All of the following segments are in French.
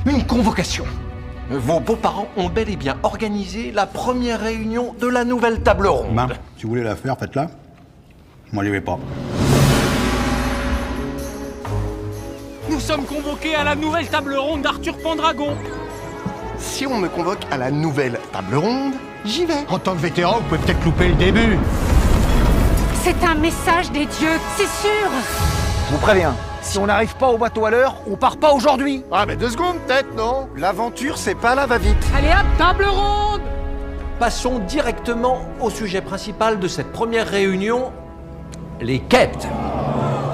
Une convocation. Vos beaux-parents ont bel et bien organisé la première réunion de la nouvelle table ronde. Ben, si vous voulez la faire, faites-la. Moi, j'y vais pas. Nous sommes convoqués à la nouvelle table ronde d'Arthur Pendragon. Si on me convoque à la nouvelle table ronde, j'y vais. En tant que vétéran, vous pouvez peut-être louper le début. C'est un message des dieux, c'est sûr. Je vous préviens, si on n'arrive pas au bateau à l'heure, on part pas aujourd'hui. Ah mais 2 secondes peut-être, non? L'aventure, c'est pas la va-vite. Allez hop, table ronde. Passons directement au sujet principal de cette première réunion, les quêtes.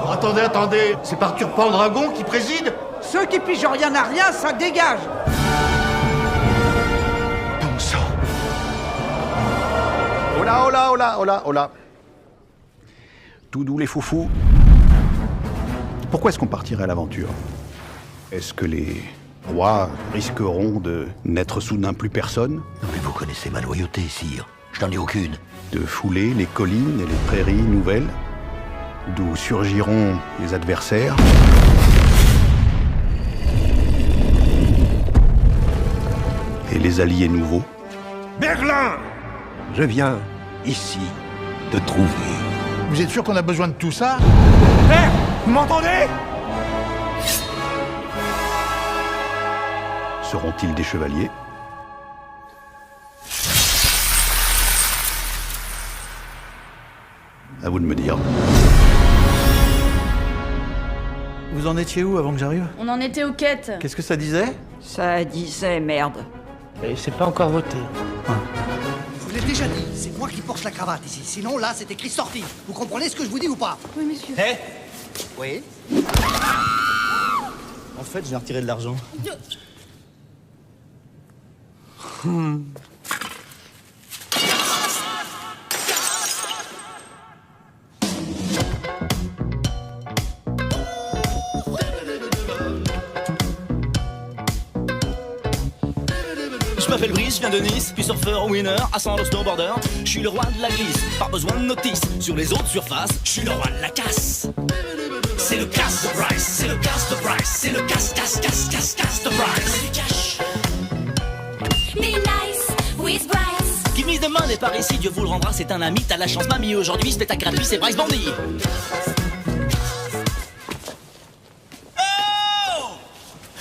Attendez, c'est pas Arthur Pendragon qui préside? Ceux qui pigent rien à rien, ça dégage. Bon sang. Oh là. Tout doux les foufous. Pourquoi est-ce qu'on partirait à l'aventure? Est-ce que les rois risqueront de n'être soudain plus personne? Non mais vous connaissez ma loyauté, sire. Je n'en ai aucune. De fouler les collines et les prairies nouvelles, d'où surgiront les adversaires? Et les alliés nouveaux? Merlin! Je viens ici te trouver. Vous êtes sûr qu'on a besoin de tout ça? Vous m'entendez? Seront-ils des chevaliers? À vous de me dire. Vous en étiez où avant que j'arrive? On en était aux quêtes. Qu'est-ce que ça disait? Ça disait merde. Et c'est pas encore voté. Je vous l'ai déjà dit, c'est moi qui porte la cravate ici. Sinon, là, c'est écrit sortie. Vous comprenez ce que je vous dis ou pas? Oui, monsieur. Oui. En fait, j'ai retiré de l'argent. Je m'appelle Brice, je viens de Nice, puis surfeur winner, ascendant snowboarder. Je suis le roi de la glisse, pas besoin de notice. Sur les autres surfaces, je suis le roi de la casse. C'est le casse de Bryce, c'est le casse de Bryce, c'est le casse de Bryce. Be nice with Bryce. Give me the money par ici, Dieu vous le rendra, c'est un ami, t'as la chance mamie aujourd'hui, spectacle gratuit, c'est Bryce Bandy.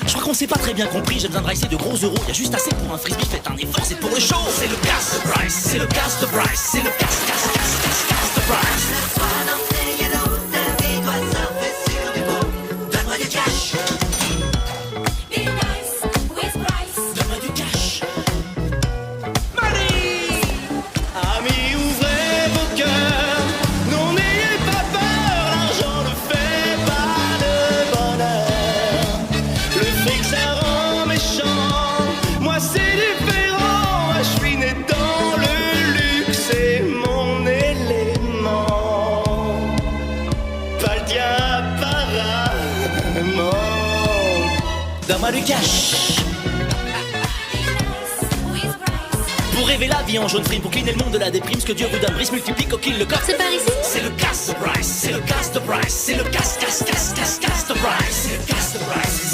Je crois qu'on s'est pas très bien compris, j'ai besoin de ricer de gros euros, y a juste assez pour un frisbee, faites un effort, c'est pour le show. C'est le casse de Bryce, c'est le casse de Bryce, c'est le casse de Bryce. Donne-moi du cash. Be nice with Bryce. Donne-moi du cash. Money. Amis, ouvrez vos cœurs, non n'ayez pas peur, l'argent ne fait pas le bonheur. Le fric ça rend méchant, moi c'est différent, moi je suis né dans le luxe, c'est mon élément. Pas le tien apparemment. Donne-moi du cash. Pour rêver la vie en jaune frime, pour cleaner le monde de la déprime, ce que Dieu vous donne, Brice multiplie, coquille le corps. C'est par ici? C'est le casse de Bryce, c'est le casse de Bryce, c'est le casse de Bryce, c'est le casse de Bryce.